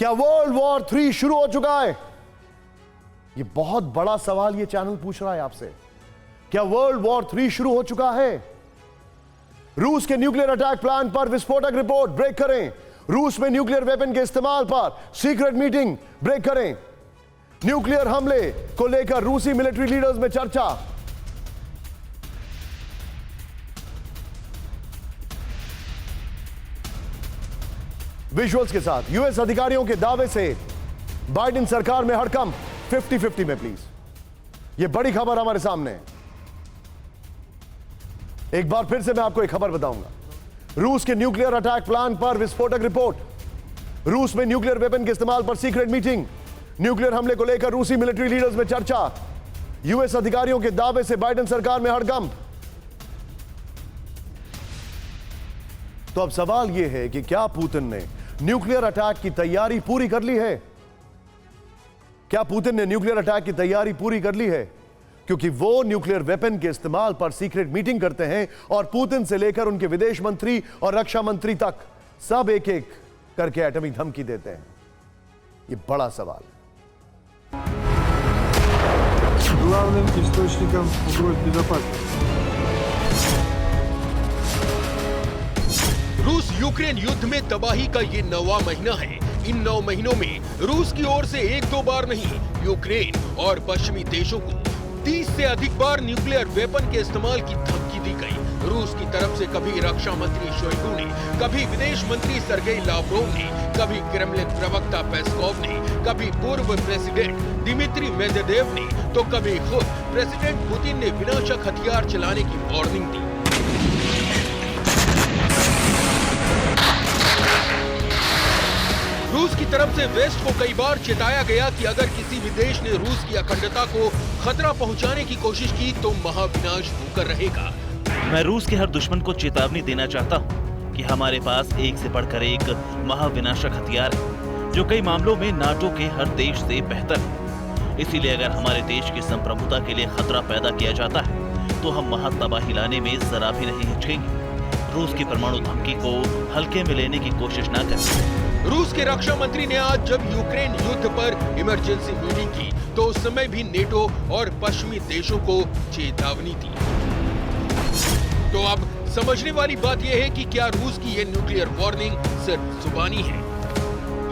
क्या world war 3 शुरू हो चुका है? यह बहुत बड़ा सवाल यह चैनल पूछ रहा है आपसे। क्या वर्ल्ड वॉर 3 शुरू हो चुका है? रूस के न्यूक्लियर अटैक प्लान पर विस्फोटक रिपोर्ट ब्रेक करें। रूस में न्यूक्लियर वेपन के इस्तेमाल पर सीक्रेट मीटिंग ब्रेक करें। न्यूक्लियर हमले को लेकर रूसी मिलिट्री लीडर्स में चर्चा। विजुअल्स के साथ यूएस अधिकारियों के दावे से बाइडेन सरकार में हड़कंप। 50-50 में प्लीज। यह बड़ी खबर हमारे सामने है। एक बार फिर से मैं आपको एक खबर बताऊंगा। रूस के न्यूक्लियर अटैक प्लान पर विस्फोटक रिपोर्ट। रूस में न्यूक्लियर वेपन के इस्तेमाल पर सीक्रेट मीटिंग। न्यूक्लियर हमले को लेकर रूसी मिलिट्री लीडर्स में चर्चा। यूएस अधिकारियों के दावे से बाइडेन सरकार में हड़कंप। तो अब सवाल यह है कि क्या पुतिन ने न्यूक्लियर अटैक की तैयारी पूरी कर ली है? क्या पुतिन ने न्यूक्लियर अटैक की तैयारी पूरी कर ली है? क्योंकि वो न्यूक्लियर वेपन के इस्तेमाल पर सीक्रेट मीटिंग करते हैं और पुतिन से लेकर उनके विदेश मंत्री और रक्षा मंत्री तक सब एक एक करके एटमी धमकी देते हैं। ये बड़ा सवाल है। Главным источником угроз безопасности. रूस यूक्रेन युद्ध में तबाही का ये 9वां महीना है। इन 9 महीनों में रूस की ओर से 1-2 बार नहीं, यूक्रेन और पश्चिमी देशों को 30 से अधिक बार न्यूक्लियर वेपन के इस्तेमाल की धमकी दी गई। रूस की तरफ से कभी रक्षा मंत्री शोइगु ने, कभी विदेश मंत्री सर्गेई लावरोव ने, कभी क्रेमलिन प्रवक्ता पेस्कोव ने, कभी पूर्व प्रेसिडेंट दिमित्री मेदवेदेव ने, तो कभी खुद प्रेसिडेंट पुतिन ने विनाशक हथियार चलाने की वार्निंग दी। रूस की तरफ से वेस्ट को कई बार चेताया गया कि अगर किसी भी देश ने रूस की अखंडता को खतरा पहुंचाने की कोशिश की तो महाविनाश होकर रहेगा। मैं रूस के हर दुश्मन को चेतावनी देना चाहता हूं कि हमारे पास एक से बढ़कर एक महाविनाशक हथियार है जो कई मामलों में नाटो के हर देश से बेहतर है। इसीलिए अगर हमारे देश की संप्रभुता के लिए खतरा पैदा किया जाता है तो हम महातबाही लाने में जरा भी नहीं हिचकेंगे। रूस की परमाणु धमकी को हल्के में लेने की कोशिश न करें। रूस के रक्षा मंत्री ने आज जब यूक्रेन युद्ध पर इमरजेंसी मीटिंग की तो उस समय भी नेटो और पश्चिमी देशों को चेतावनी दी। तो अब समझने वाली बात यह है कि क्या रूस की यह न्यूक्लियर वार्निंग सिर्फ जुबानी है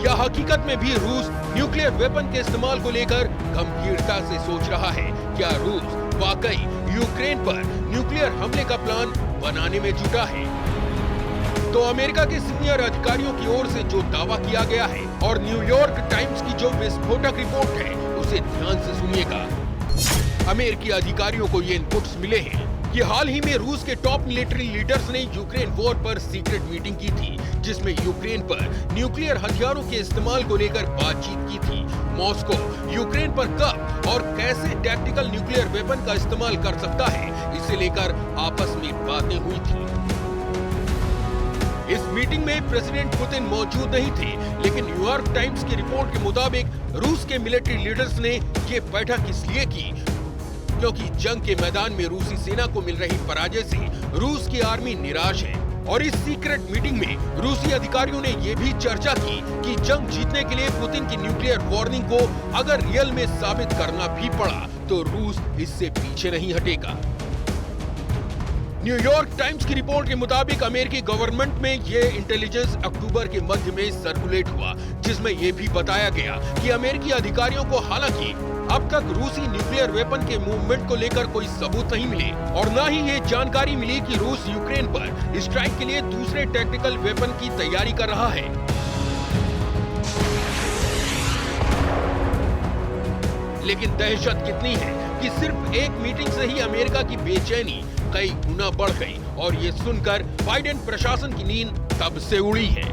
या हकीकत में भी रूस न्यूक्लियर वेपन के इस्तेमाल को लेकर गंभीरता से सोच रहा है? क्या रूस वाकई यूक्रेन पर न्यूक्लियर हमले का प्लान बनाने में जुटा है? तो अमेरिका के सीनियर अधिकारियों की ओर से जो दावा किया गया है और न्यूयॉर्क टाइम्स की जो विस्फोटक रिपोर्ट है उसे ध्यान से सुनिएगा। अमेरिकी अधिकारियों को ये इनपुट्स मिले हैं कि हाल ही में रूस के टॉप मिलिट्री लीडर्स ने यूक्रेन वॉर पर सीक्रेट मीटिंग की थी जिसमें यूक्रेन पर न्यूक्लियर हथियारों के इस्तेमाल को लेकर बातचीत की थी। मॉस्को यूक्रेन पर कब और कैसे टैक्टिकल न्यूक्लियर वेपन का इस्तेमाल कर सकता है इसे लेकर आपस में बातें हुई थी। इस मीटिंग में प्रेसिडेंट पुतिन मौजूद नहीं थे, लेकिन न्यूयॉर्क टाइम्स की रिपोर्ट के मुताबिक रूस के मिलिट्री लीडर्स ने ये बैठक इसलिए की क्योंकि जंग के मैदान में रूसी सेना को मिल रही पराजय से रूस की आर्मी निराश है। और इस सीक्रेट मीटिंग में रूसी अधिकारियों ने ये भी चर्चा की कि जंग जीतने के लिए पुतिन की न्यूक्लियर वार्निंग को अगर रियल में साबित करना भी पड़ा तो रूस इससे पीछे नहीं हटेगा। न्यूयॉर्क टाइम्स की रिपोर्ट के मुताबिक अमेरिकी गवर्नमेंट में ये इंटेलिजेंस अक्टूबर के मध्य में सर्कुलेट हुआ जिसमें ये भी बताया गया कि अमेरिकी अधिकारियों को हालांकि अब तक रूसी न्यूक्लियर वेपन के मूवमेंट को लेकर कोई सबूत नहीं मिले और न ही ये जानकारी मिली कि रूस यूक्रेन पर स्ट्राइक के लिए दूसरे टैक्टिकल वेपन की तैयारी कर रहा है। लेकिन दहशत कितनी है कि सिर्फ एक मीटिंग से ही अमेरिका की बेचैनी कई गुना बढ़ गई और ये सुनकर बाइडेन प्रशासन की नींद तब से उड़ी है।